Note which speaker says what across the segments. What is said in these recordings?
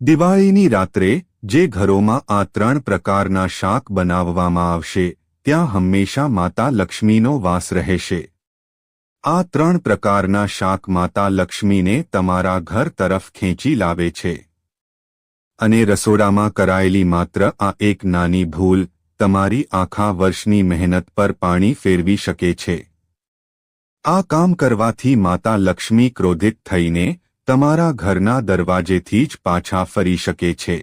Speaker 1: દિવાળીની રાત્રે જે ઘરોમાં આ 3 પ્રકારના શાક બનાવવામાં આવશે ત્યાં હંમેશા માતા લક્ષ્મીનો વાસ રહેશે। આ 3 પ્રકારના શાક માતા લક્ષ્મીને તમારા ઘર તરફ ખેંચી લાવે છે અને રસોડામાં કરાયેલી માત્ર આ એક નાની ભૂલ તમારી આખા વર્ષની મહેનત પર પાણી ફેરવી શકે છે। આ કામ કરવાથી માતા લક્ષ્મી ક્રોધિત થઈને તમારા ઘરના દરવાજેથી જ પાછા ફરી શકે છે।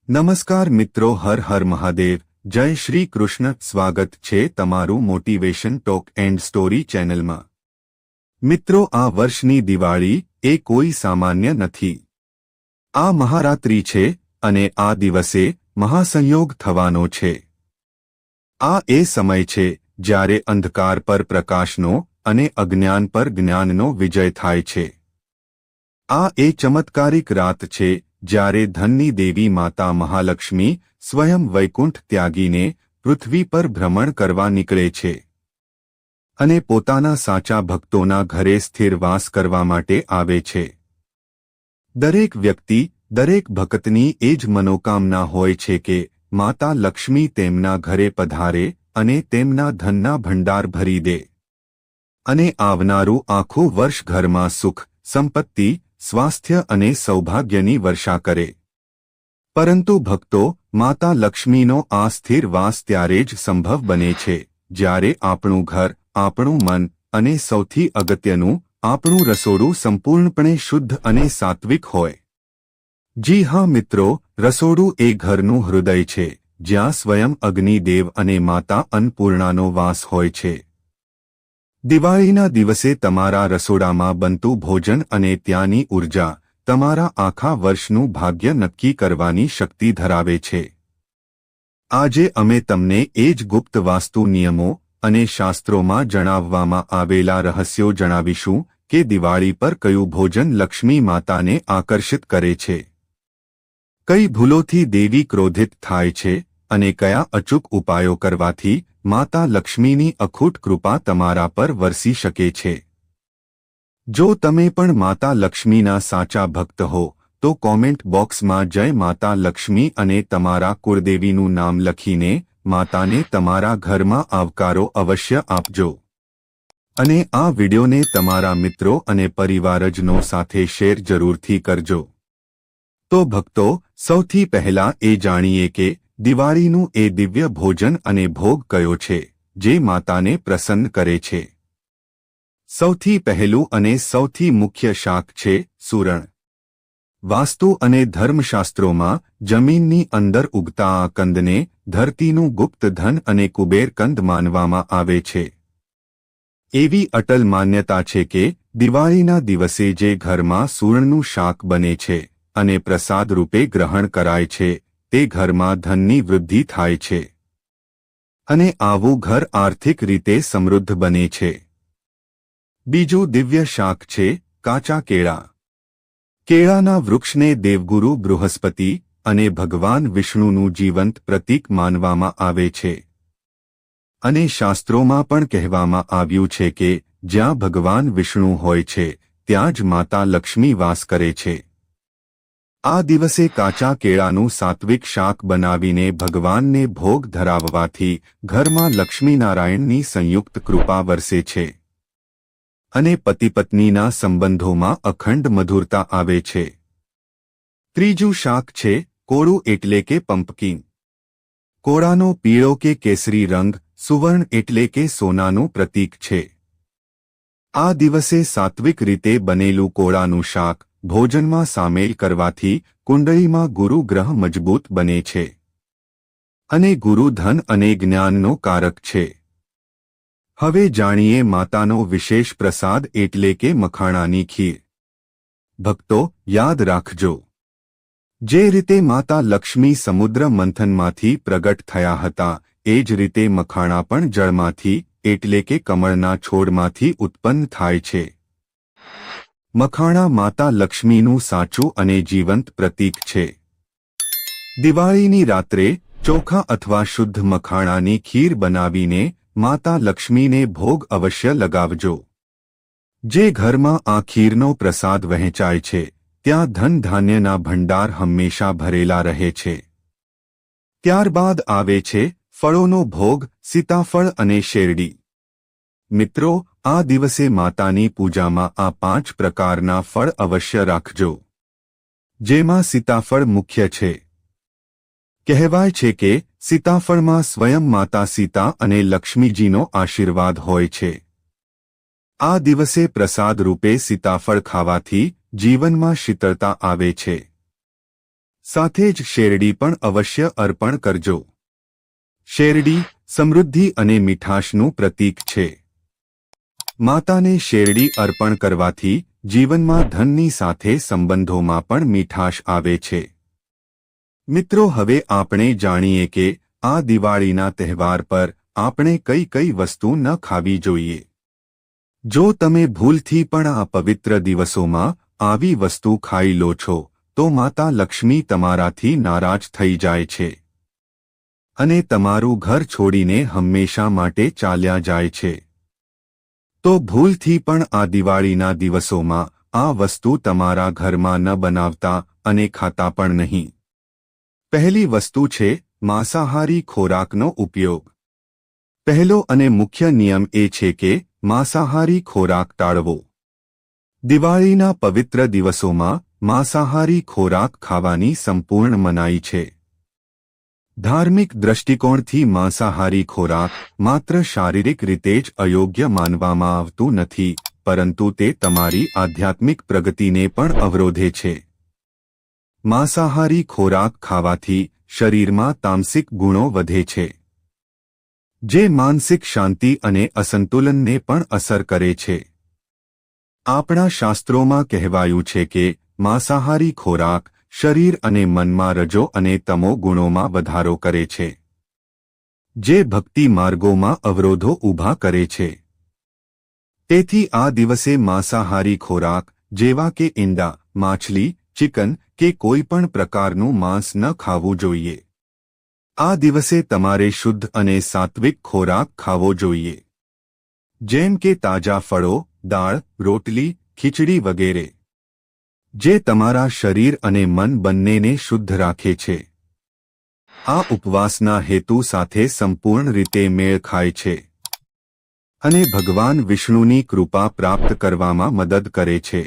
Speaker 1: નમસ્કાર મિત્રો, હર હર મહાદેવ, જય શ્રી કૃષ્ણ। સ્વાગત છે તમારું મોટિવેશન ટોક એન્ડ સ્ટોરી ચેનલમાં। મિત્રો, આ વર્ષની દિવાળી એ કોઈ સામાન્ય નથી। આ મહારાત્રિ છે અને આ દિવસે મહાસંયોગ થવાનો છે। આ એ સમય છે જ્યારે અંધકાર પર પ્રકાશનો અને અજ્ઞાન પર જ્ઞાનનો વિજય થાય છે। આ એ ચમત્કારિક રાત છે જ્યારે ધનની દેવી માતા મહાલક્ષ્મી સ્વયં વૈકુંઠ ત્યાગીને પૃથ્વી પર ભ્રમણ કરવા નીકળે છે અને પોતાના સાચા ભક્તોના ઘરે સ્થિર વાસ કરવા માટે આવે છે। દરેક વ્યક્તિ, દરેક ભક્તની એ જ મનોકામના હોય છે કે માતા લક્ષ્મી તેમના ઘરે પધારે અને તેમના ધનના ભંડાર ભરી દે અને આવનારું આખું વર્ષ ઘરમાં સુખ, સંપત્તિ, સ્વાસ્થ્ય અને સૌભાગ્યની વર્ષા કરે। પરંતુ ભક્તો, માતા લક્ષ્મીનો આ સ્થિર વાસ ત્યારે જ સંભવ બને છે જ્યારે આપણું ઘર, આપણું મન અને સૌથી અગત્યનું આપણું રસોડું સંપૂર્ણપણે શુદ્ધ અને સાત્વિક હોય। જી હા મિત્રો, રસોડું એ ઘરનું હૃદય છે જ્યાં સ્વયં અગ્નિદેવ અને માતા અન્નપૂર્ણાનો વાસ હોય છે। દિવાળીના દિવસે તમારા રસોડામાં બનતું ભોજન અને ત્યાંની ઊર્જા તમારા આખા વર્ષનું ભાગ્ય નક્કી કરવાની શક્તિ ધરાવે છે। આજે અમે તમને એ જ ગુપ્ત વાસ્તુ નિયમો અને શાસ્ત્રોમાં જણાવવામાં આવેલા રહસ્યો જણાવીશું કે દિવાળી પર કયું ભોજન લક્ષ્મી માતાને આકર્ષિત કરે છે, કઈ ભૂલોથી દેવી ક્રોધિત થાય છે અને કયા અચૂક ઉપાયો કરવાથી માતા લક્ષ્મીની અખૂટ કૃપા તમારા પર વરસી શકે છે। જો તમે પણ માતા લક્ષ્મીના સાચા ભક્ત હો તો કોમેન્ટ બોક્સમાં જય માતા લક્ષ્મી અને તમારા કુળદેવીનું નામ લખીને માતાને તમારા ઘરમાં આવકારો અવશ્ય આપજો અને આ વિડિયોને તમારા મિત્રો અને પરિવારજનો સાથે શેર જરૂરથી કરજો। તો ભક્તો, સૌથી પહેલા એ જાણીએ કે દિવાળીનું એ દિવ્ય ભોજન અને ભોગ કયો છે જે માતાને પ્રસન્ન કરે છે। સૌથી પહેલું અને સૌથી મુખ્ય શાક છે સૂરણ। વાસ્તુ અને ધર્મશાસ્ત્રોમાં જમીનની અંદર ઉગતા આ કંદને ધરતીનું ગુપ્ત ધન અને કુબેર કંદ માનવામાં આવે છે। એવી અટલ માન્યતા છે કે દિવાળીના દિવસે જે ઘરમાં સૂરણનું શાક બને છે અને પ્રસાદ રૂપે ગ્રહણ કરાય છે તે ઘરમાં ધનની વૃદ્ધિ થાય છે અને આવું ઘર આર્થિક રીતે સમૃદ્ધ બને છે। બીજું દિવ્ય શાક છે કાચા કેળા। કેળાના વૃક્ષને દેવગુરુ બૃહસ્પતિ અને ભગવાન વિષ્ણુનું જીવંત પ્રતીક માનવામાં આવે છે અને શાસ્ત્રોમાં પણ કહેવામાં આવ્યું છે કે જ્યાં ભગવાન વિષ્ણુ હોય છે ત્યાં જ માતા લક્ષ્મી વાસ કરે છે। આ દિવસે કાચા કેળાનું સાત્વિક શાક બનાવીને ભગવાનને ભોગ ધરાવવાથી ઘરમાં લક્ષ્મીનારાયણની સંયુક્ત કૃપા વરસે છે અને પતિ-પત્નીના સંબંધોમાં અખંડ મધુરતા આવે છે। ત્રીજું શાક છે કોળું એટલે કે પમ્પકિન। કોળાનો પીળો કે કેસરી રંગ સુવર્ણ એટલે કે સોનાનું પ્રતીક છે। આ દિવસે સાત્વિક રીતે બનેલું કોળાનું શાક ભોજનમાં સામેલ કરવાથી કુંડળીમાં ગુરુ ગ્રહ મજબૂત બને છે અને ગુરુ ધન અને જ્ઞાનનો કારક છે। હવે જાણીએ માતાનો વિશેષ પ્રસાદ એટલે કે મખાણાની ખીર। ભક્તો, યાદ રાખજો, જે રીતે માતા લક્ષ્મી સમુદ્ર મંથનમાંથી પ્રગટ થયા હતા એ જ રીતે મખાણા પણ જળમાંથી એટલે કે કમળના છોડમાંથી ઉત્પન્ન થાય છે। મખાણા માતા લક્ષ્મીનું સાચું અને જીવંત પ્રતીક છે। દિવાળીની રાત્રે ચોખા અથવા શુદ્ધ મખાણાની ખીર બનાવીને માતા લક્ષ્મીને ભોગ અવશ્ય લગાવજો। જે ઘરમાં આ ખીરનો પ્રસાદ વહેંચાય છે ત્યાં ધન ધાન્યના ભંડાર હંમેશા ભરેલા રહે છે. ત્યારબાદ આવે છે ફળોનો ભોગ, સીતાફળ અને શેરડી. મિત્રો, આ દિવસે માતાની પૂજામાં આ 5 પ્રકારના ફળ અવશ્ય રાખજો, જેમાં સીતાફળ મુખ્ય છે. કહેવાય છે કે સીતાફળમાં સ્વયં માતા સીતા અને લક્ષ્મીજીનો આશીર્વાદ હોય છે. આ દિવસે પ્રસાદ રૂપે સીતાફળ ખાવાથી જીવનમાં શીતળતા આવે છે. સાથે જ શેરડી પણ અવશ્ય અર્પણ કરજો. શેરડી સમૃદ્ધિ અને મીઠાશનું પ્રતીક છે. માતાને શેરડી અર્પણ કરવાથી જીવનમાં ધનની સાથે સંબંધોમાં પણ મીઠાશ આવે છે. મિત્રો, હવે આપણે જાણીએ કે આ દિવાળીના તહેવાર પર આપણે કઈ કઈ વસ્તુ ન ખાવી જોઈએ. જો તમે ભૂલથી પણ આ પવિત્ર દિવસોમાં આવી વસ્તુ ખાઈ લો છો તો માતા લક્ષ્મી તમારાથી નારાજ થઈ જાય છે અને તમારું ઘર છોડીને હંમેશા માટે ચાલ્યા જાય છે. તો ભૂલથી પણ આ દિવાળીના દિવસોમાં આ વસ્તુ તમારા ઘરમાં ન બનાવતા અને ખાતા પણ નહીં. પહેલી વસ્તુ છે માંસાહારી ખોરાકનો ઉપયોગ. પહેલો અને મુખ્ય નિયમ એ છે કે માંસાહારી ખોરાક ટાળવો. દિવાળીના પવિત્ર દિવસોમાં માંસાહારી ખોરાક ખાવાની સંપૂર્ણ મનાઈ છે. ધાર્મિક દ્રષ્ટિકોણથી માંસાહારી ખોરાક માત્ર શારીરિક રીતે જ અયોગ્ય માનવામાં આવતું નથી, પરંતુ તે તમારી આધ્યાત્મિક પ્રગતિને પણ અવરોધે છે. માંસાહારી ખોરાક ખાવાથી શરીરમાં તામસિક ગુણો વધે છે, જે માનસિક શાંતિ અને અસંતુલનને પણ અસર કરે છે. આપણા શાસ્ત્રોમાં કહેવાયું છે કે માંસાહારી ખોરાક શરીર અને મનમાં રજો અને તમો ગુણોમાં વધારો કરે છે, જે ભક્તિ માર્ગોમાં અવરોધો ઊભા કરે છે. તેથી આ દિવસે માંસાહારી ખોરાક જેવા કે ઈંડા, માછલી, ચિકન કે કોઈ પણ પ્રકારનું માંસ ન ખાવું જોઈએ. આ દિવસે તમારે શુદ્ધ અને સાત્વિક ખોરાક ખાવો જોઈએ, જેમ કે તાજા ફળો, દાળ, રોટલી, ખીચડી વગેરે, જે તમારા શરીર અને મન બંનેને શુદ્ધ રાખે છે. આ ઉપવાસના હેતુ સાથે સંપૂર્ણ રીતે મેળ ખાય છે અને ભગવાન વિષ્ણુની કૃપા પ્રાપ્ત કરવામાં મદદ કરે છે.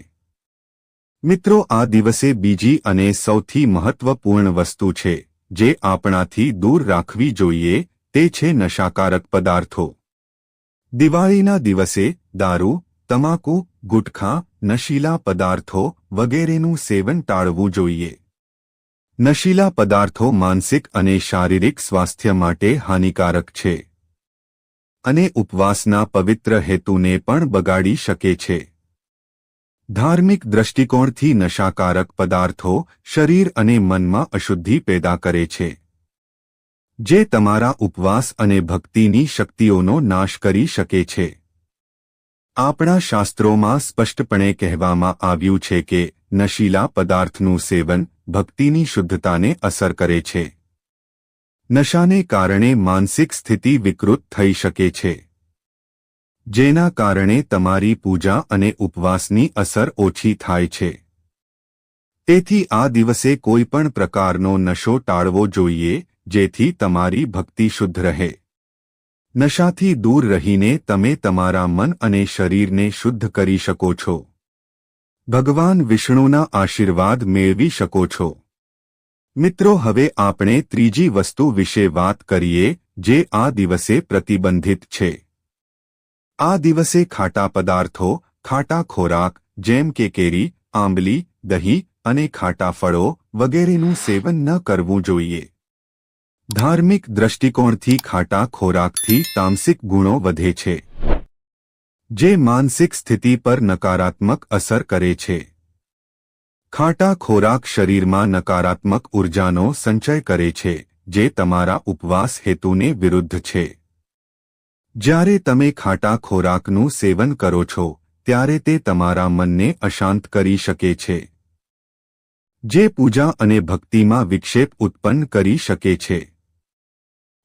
Speaker 1: મિત્રો, આ દિવસે બીજી અને સૌથી મહત્વપૂર્ણ વસ્તુ છે જે આપણાથી દૂર રાખવી જોઈએ, તે છે નશાકારક પદાર્થો. દિવાળીના દિવસે દારૂ, તમાકુ, ગુટખા, નશીલા પદાર્થો વગેરેનું સેવન ટાળવું જોઈએ. નશીલા પદાર્થો માનસિક અને શારીરિક સ્વાસ્થ્ય માટે હાનિકારક છે અને ઉપવાસના પવિત્ર હેતુને પણ બગાડી શકે છે. ધાર્મિક દ્રષ્ટિકોણથી નશાકારક પદાર્થો શરીર અને મનમાં અશુદ્ધિ પેદા કરે છે, જે તમારા ઉપવાસ અને ભક્તિની શક્તિઓનો નાશ કરી શકે છે. આપણા શાસ્ત્રોમાં સ્પષ્ટપણે કહેવામાં આવ્યું છે કે નશીલા પદાર્થનું સેવન ભક્તિની શુદ્ધતાને અસર કરે છે. નશાને કારણે માનસિક સ્થિતિ વિકૃત થઈ શકે છે, જેના કારણે તમારી પૂજા અને ઉપવાસની અસર ઓછી થાય છે. તેથી આ દિવસે કોઈ પણ પ્રકારનો નશો ટાળવો જોઈએ, જેથી તમારી ભક્તિ શુદ્ધ રહે. નશાથી દૂર રહીને તમે તમારા મન અને શરીરને શુદ્ધ કરી શકો છો. ભગવાન વિષ્ણુના આશીર્વાદ મેળવી શકો છો. મિત્રો, હવે આપણે ત્રીજી વસ્તુ વિશે વાત કરીએ, જે આ દિવસે પ્રતિબંધિત છે. આ દિવસે ખાટા પદાર્થો, ખાટા ખોરાક જેમ કે કેરી, આંબલી, દહીં અને ખાટા ફળો વગેરેનું સેવન ન કરવું જોઈએ. ધાર્મિક દ્રષ્ટિકોણથી ખાટા ખોરાકથી તામસિક ગુણો વધે છે, જે માનસિક સ્થિતિ પર નકારાત્મક અસર કરે છે. ખાટા ખોરાક શરીરમાં નકારાત્મક ઉર્જાનો સંચય કરે છે, જે તમારા ઉપવાસ હેતુને વિરુદ્ધ છે. જ્યારે તમે ખાટા ખોરાકનું સેવન કરો છો ત્યારે તે તમારા મનને અશાંત કરી શકે છે, જે પૂજા અને ભક્તિમાં વિક્ષેપ ઉત્પન્ન કરી શકે છે.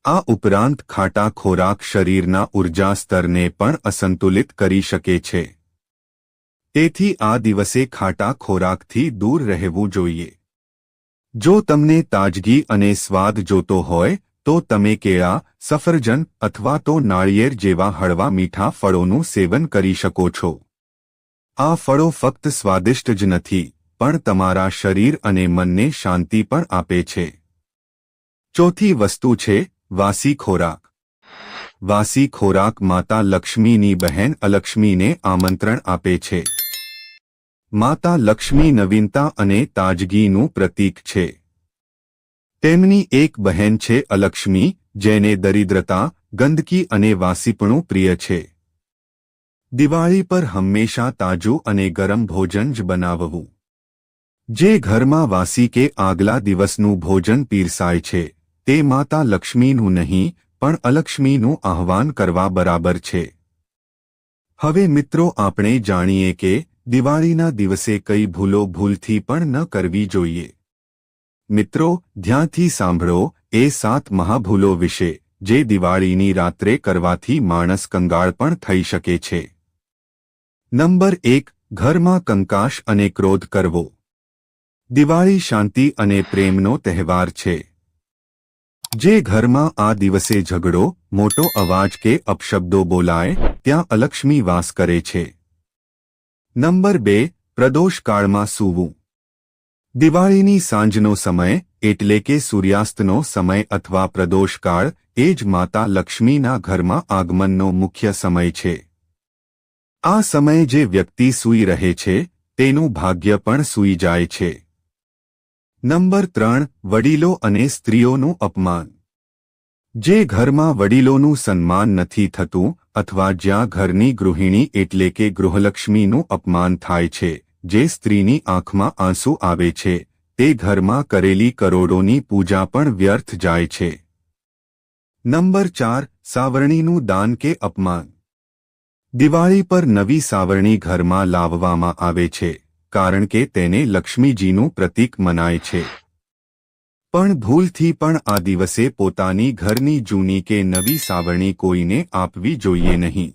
Speaker 1: આ ઉપરાંત ખાટા ખોરાક શરીરના ઉર્જા સ્તરને પણ અસંતુલિત કરી શકે છે. તેથી આ દિવસે ખાટા ખોરાકથી દૂર રહેવું જોઈએ. જો તમને તાજગી અને સ્વાદ જોતો હોય તો તમે કેળા, સફરજન અથવા તો નાળિયેર જેવા હળવા મીઠા ફળોનું સેવન કરી શકો છો. આ ફળો ફક્ત સ્વાદિષ્ટ જ નથી પણ તમારા શરીર અને મનને શાંતિ પણ આપે છે. ચોથી વસ્તુ છે વાસી ખોરાક. વાસી ખોરાક માતા લક્ષ્મીની બહેન અલક્ષ્મીને આમંત્રણ આપે છે. માતા લક્ષ્મી નવીનતા અને તાજગીનું પ્રતીક છે. તેમની એક બહેન છે અલક્ષ્મી, જેને દરિદ્રતા, ગંદકી અને વાસીપણું પ્રિય છે. દિવાળી પર હંમેશા તાજું અને ગરમ ભોજન જ બનાવવું. જે ઘરમાં વાસી કે આગલા દિવસનું ભોજન પીરસાય છે તે માતા લક્ષ્મીનું નહીં પણ અલક્ષ્મીનું આહ્વાન કરવા બરાબર છે. હવે મિત્રો, આપણે જાણીએ કે દિવાળીના દિવસે કઈ ભૂલો ભૂલથી પણ ન કરવી જોઈએ. મિત્રો, ધ્યાનથી સાંભળો એ 7 મહાભૂલો વિશે જે દિવાળીની રાત્રે કરવાથી માણસ કંગાળ પણ થઈ શકે છે. નંબર 1, ઘરમાં કંકાશ અને ક્રોધ કરવો. દિવાળી શાંતિ અને પ્રેમનો તહેવાર છે. જે ઘરમાં આ દિવસે ઝઘડો, મોટો અવાજ કે અપશબ્દો બોલાય ત્યાં અલક્ષ્મી વાસ કરે છે. નંબર 2, પ્રદોષકાળમાં સૂવું. દિવાળીની સાંજનો સમય એટલે કે સૂર્યાસ્તનો સમય અથવા પ્રદોષકાળ એ જ માતા લક્ષ્મીના ઘરમાં આગમનનો મુખ્ય સમય છે. આ સમયે જે વ્યક્તિ સૂઈ રહે છે તેનું ભાગ્ય પણ સૂઈ જાય છે. નંબર 3, વડીલો અને સ્ત્રીઓનું અપમાન. જે ઘરમાં વડીલોનું સન્માન નથી થતું અથવા જ્યાં ઘરની ગૃહિણી એટલે કે ગૃહલક્ષ્મીનું અપમાન થાય છે, જે સ્ત્રીની આંખમાં આંસુ આવે છે, તે ઘરમાં કરેલી કરોડોની પૂજા પણ વ્યર્થ જાય છે. નંબર 4, સાવરણીનું દાન કે અપમાન. દિવાળી પર નવી સાવરણી ઘરમાં લાવવામાં આવે છે કારણ કે તેને લક્ષ્મીજીનું પ્રતીક મનાય છે. પણ ભૂલથી પણ આ દિવસે પોતાની ઘરની જૂની કે નવી સાવરણી કોઈને આપવી જોઈએ નહીં.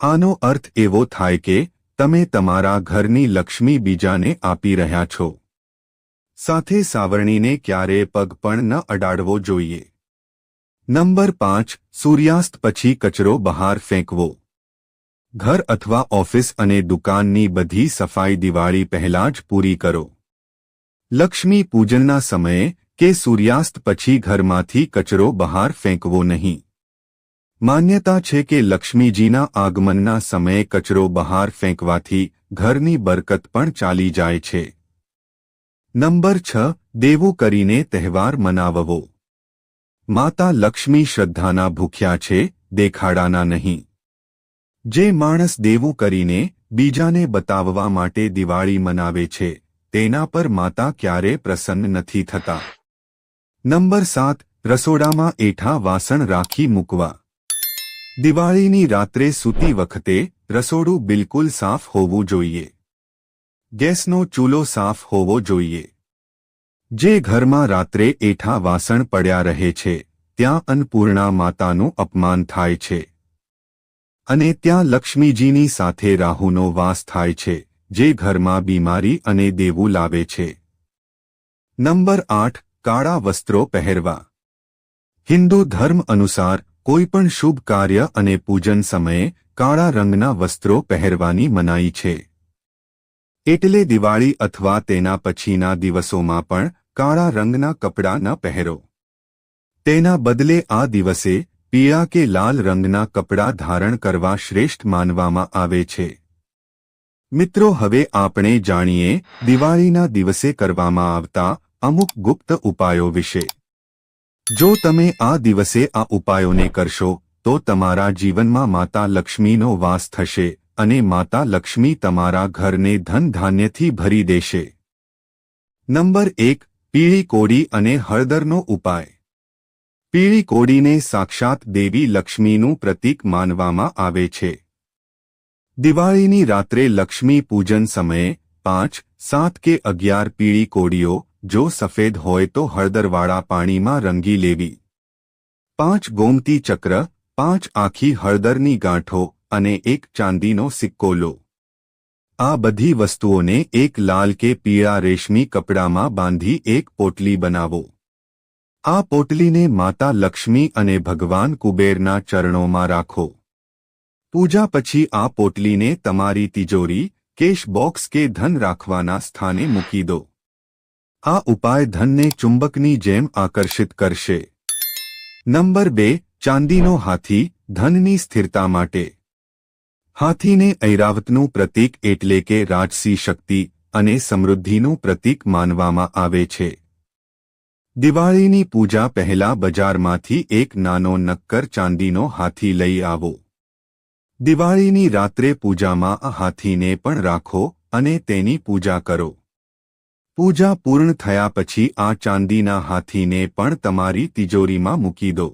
Speaker 1: આનો અર્થ એવો થાય કે તમે તમારા ઘરની લક્ષ્મી બીજાને આપી રહ્યા છો. સાથે સાવરણીને ક્યારેય પગ પણ ન અડાડવો જોઈએ. નંબર 5, સૂર્યાસ્ત પછી કચરો બહાર ફેંકવો. ઘર અથવા ઓફિસ અને દુકાનની બધી સફાઈ દિવાળી પહેલા જ પૂરી કરો. લક્ષ્મી પૂજનના સમયે કે સૂર્યાસ્ત પછી ઘરમાંથી કચરો બહાર ફેંકવો નહીં. માન્યતા છે કે લક્ષ્મીજીના આગમનના સમયે કચરો બહાર ફેંકવાથી ઘરની બરકત પણ ચાલી જાય છે. નંબર 6, દેવું કરીને તહેવાર મનાવવો. માતા લક્ષ્મી શ્રદ્ધાના ભૂખ્યા છે, દેખાડાના નહીં. જે માણસ દેવું કરીને બીજાને બતાવવા માટે દિવાળી મનાવે છે તેના પર માતા ક્યારે પ્રસન્ન નથી થતા. નંબર 7, રસોડામાં એઠા વાસણ રાખી મૂકવા. દિવાળીની રાત્રે સૂતી વખતે રસોડું બિલકુલ સાફ હોવું જોઈએ. ગેસનો ચૂલો સાફ હોવો જોઈએ. જે ઘરમાં રાત્રે એઠા વાસણ પડ્યા રહે છે ત્યાં અન્નપૂર્ણા માતાનું અપમાન થાય છે. અને ત્યાં લક્ષ્મીજીની સાથે રાહુનો વાસ થાય છે, જે ઘરમાં બીમારી અને દેવું લાવે છે. નંબર 8, કાળા વસ્ત્રો પહેરવા. હિન્દુ ધર્મ અનુસાર કોઈપણ શુભ કાર્ય અને પૂજન સમયે કાળા રંગના વસ્ત્રો પહેરવાની મનાઈ છે. એટલે દિવાળી અથવા તેના પછીના દિવસોમાં પણ કાળા રંગના કપડાં ન પહેરો. તેના બદલે આ દિવસે પીળા કે લાલ રંગના કપડાં ધારણ કરવા શ્રેષ્ઠ માનવામાં આવે છે. મિત્રો, હવે આપણે જાણીએ દિવાળીના દિવસે કરવામાં આવતા અમુક ગુપ્ત ઉપાયો વિશે. જો તમે આ દિવસે આ ઉપાયોને કરશો તો તમારા જીવનમાં માતા લક્ષ્મીનો વાસ થશે અને માતા લક્ષ્મી તમારા ઘરને ધન ધાન્યથી ભરી દેશે. નંબર 1, પીળી કોડી અને હળદરનો ઉપાય. પીળી કોડીને સાક્ષાત દેવી લક્ષ્મીનું પ્રતીક માનવામાં આવે છે. દિવાળીની રાત્રે લક્ષ્મી પૂજન સમયે 5, 7 કે 11 પીળી કોડીઓ, જો સફેદ હોય તો હળદરવાળા પાણીમાં રંગી લેવી. 5 ગોમતી ચક્ર, 5 આખી હળદરની ગાંઠો અને 1 ચાંદીનો સિક્કો લો. આ બધી વસ્તુઓને એક લાલ કે પીળા રેશમી કપડામાં બાંધી એક પોટલી બનાવો. આ પોટલીને માતા લક્ષ્મી અને ભગવાન કુબેરના ચરણોમાં રાખો. પૂજા પછી આ પોટલીને તમારી તિજોરી, કેશ બોક્સ કે ધન રાખવાના સ્થાને મૂકી દો. આ ઉપાય ધનને ચુંબકની જેમ આકર્ષિત કરશે. નંબર 2. ચાંદીનો હાથી, ધનની સ્થિરતા માટે. હાથીને ઐરાવતનું પ્રતીક એટલે કે રાજસી શક્તિ અને સમૃદ્ધિનું પ્રતીક માનવામાં આવે છે. દિવાળીની પૂજા પહેલા બજારમાંથી એક નાનો નક્કર ચાંદીનો હાથી લઈ આવો. દિવાળીની રાત્રે પૂજામાં આ હાથીને પણ રાખો અને તેની પૂજા કરો. પૂજા પૂર્ણ થયા પછી આ ચાંદીના હાથીને પણ તમારી તિજોરીમાં મૂકી દો.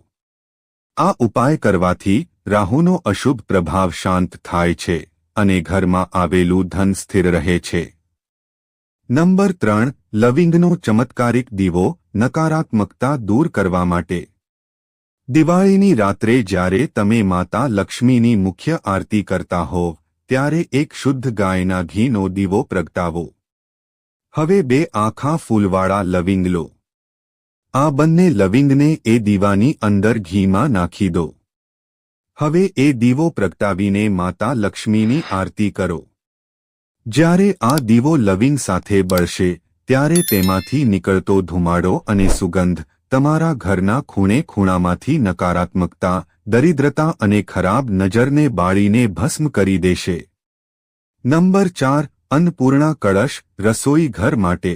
Speaker 1: આ ઉપાય કરવાથી રાહુનો અશુભ પ્રભાવ શાંત થાય છે અને ઘરમાં આવેલું ધન સ્થિર રહે છે. નંબર 3. લવિંગનો ચમત્કારિક દીવો, નકારાત્મકતા દૂર કરવા માટે. દિવાળીની રાત્રે જ્યારે તમે માતા લક્ષ્મીની મુખ્ય આરતી કરતા હોવ ત્યારે એક શુદ્ધ ગાયના ઘીનો દીવો પ્રગટાવો. હવે 2 આખા ફૂલવાળા લવિંગ લો. આ બંને લવિંગને એ દીવાની અંદર ઘીમાં નાખી દો. હવે એ દીવો પ્રગટાવીને માતા લક્ષ્મીની આરતી કરો. જ્યારે આ દીવો લવિંગ સાથે બળશે ત્યારે તેમાંથી નીકળતો ધુમાડો અને સુગંધ તમારા ઘરના ખૂણે ખૂણામાંથી નકારાત્મકતા, દરિદ્રતા અને ખરાબ નજરને બાળીને ભસ્મ કરી દેશે. નંબર 4. અન્નપૂર્ણા કળશ, રસોઈ ઘર માટે.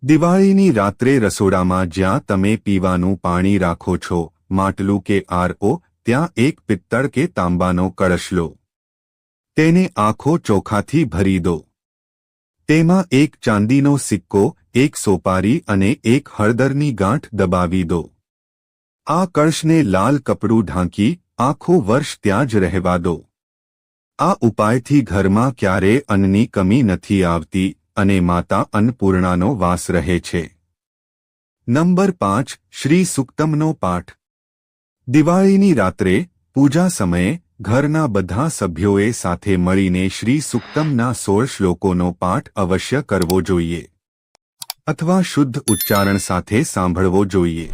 Speaker 1: દિવાળીની રાત્રે રસોડામાં જ્યાં તમે પીવાનું પાણી રાખો છો, માટલું કે આરઓ, ત્યાં એક પિત્તળ કે તાંબાનો કળશ લો. તેને આખો ચોખાથી ભરી દો. તેમાં એક ચાંદીનો સિક્કો, એક સોપારી અને એક હળદરની ગાંઠ દબાવી દો. આ કળશને લાલ કપડું ઢાંકી આખું વર્ષ ત્યાં જ રહેવા દો. આ ઉપાયથી ઘરમાં ક્યારેય અન્નની કમી નથી આવતી અને માતા અન્નપૂર્ણાનો વાસ રહે છે. નંબર 5. શ્રી સુક્તમનો પાઠ. દિવાળીની રાત્રે પૂજા સમયે ઘરના બધા સભ્યોએ સાથે મળીને શ્રી સુક્તમના 16 શ્લોકોનો પાઠ અવશ્ય કરવો જોઈએ અથવા શુદ્ધ ઉચ્ચારણ સાથે સાંભળવો જોઈએ.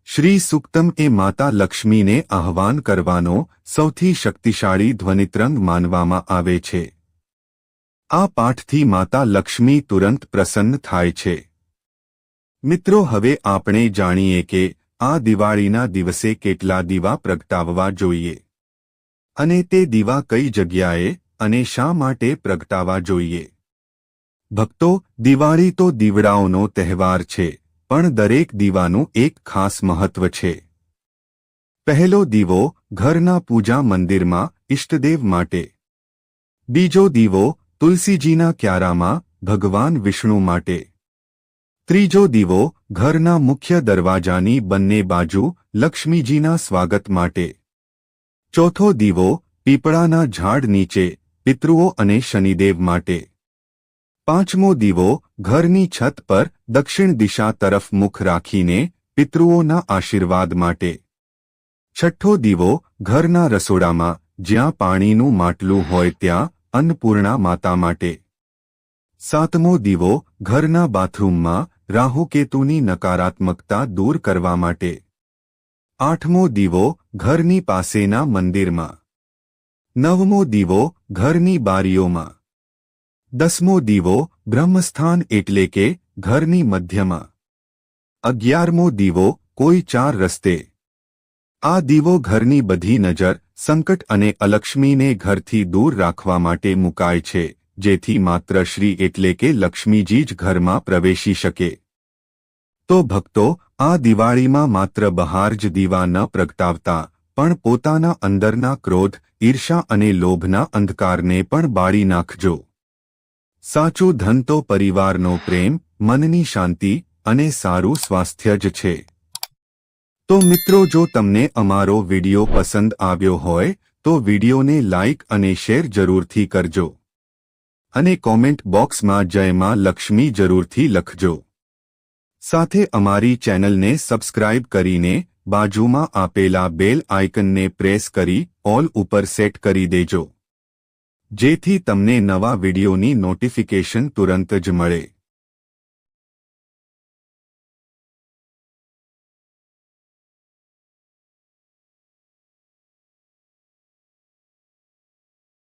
Speaker 1: શ્રી સુક્તમ એ માતા લક્ષ્મીને આહ્વાન કરવાનો સૌથી શક્તિશાળી ધ્વનિતરંગ માનવામાં આવે છે. આ પાઠથી માતા લક્ષ્મી તુરંત પ્રસન્ન થાય છે. મિત્રો, હવે આપણે જાણીએ કે આ દિવાળીના દિવસે કેટલા દીવા પ્રગટાવવા જોઈએ અને તે દીવા કઈ જગ્યાએ અને શા માટે પ્રગટાવવા જોઈએ. ભક્તો, દિવાળી તો દીવડાઓનો તહેવાર છે, પણ દરેક દીવાનું એક ખાસ મહત્વ છે. પહેલો દીવો ઘરના પૂજા મંદિરમાં ઇષ્ટદેવ માટે. બીજો દીવો તુલસીજીના ક્યારામાં ભગવાન વિષ્ણુ માટે. ત્રીજો દીવો ઘરના મુખ્ય દરવાજાની બંને બાજુ લક્ષ્મીજીના સ્વાગત માટે. ચોથો દીવો પીપળાના ઝાડ નીચે પિતૃઓ અને શનિદેવ માટે. પાંચમો દીવો ઘરની છત પર દક્ષિણ દિશા તરફ મુખ રાખીને પિતૃઓના આશીર્વાદ માટે. છઠ્ઠો દીવો ઘરના રસોડામાં જ્યાં પાણીનું માટલું હોય ત્યાં અન્નપૂર્ણા માતા માટે. સાતમો દીવો ઘરના બાથરૂમમાં રાહુકેતુની નકારાત્મકતા દૂર કરવા માટે. આઠમો દીવો ઘરની પાસેના મંદિરમાં. નવમો દીવો ઘરની બારીઓમાં. 10મો દીવો બ્રહ્મસ્થાન એટલે કે ઘરની મધ્યમાં. 11મો દીવો કોઈ 4 રસ્તે. આ દીવો ઘરની બધી નજર, સંકટ અને અલક્ષ્મીને ઘરથી દૂર રાખવા માટે મુકાય છે, જેથી માત્ર શ્રી એટલે કે લક્ષ્મીજી જ ઘરમાં પ્રવેશી શકે. તો ભક્તો, આ દિવાળીમાં માત્ર બહાર જ દીવા ન પ્રગટાવતા પણ પોતાના અંદરના ક્રોધ, ઈર્ષા અને લોભના અંધકારને પણ બાળી નાખજો. સાચું ધન તો પરિવારનો પ્રેમ, મનની શાંતિ અને સારું સ્વાસ્થ્ય જ છે. તો મિત્રો, જો તમને અમારો વિડિયો પસંદ આવ્યો હોય તો વિડિયોને લાઇક અને શેર જરૂરથી કરજો અને કોમેન્ટ બોક્સમાં જય માં લક્ષ્મી જરૂરથી લખજો. સાથે અમારી ચેનલને સબસ્ક્રાઇબ કરીને બાજુમાં આપેલા બેલ આઇકનને પ્રેસ કરી ઓલ ઉપર સેટ કરી દેજો, જેથી તમને નવા વિડિયોની નોટિફિકેશન તુરંત જ મળે।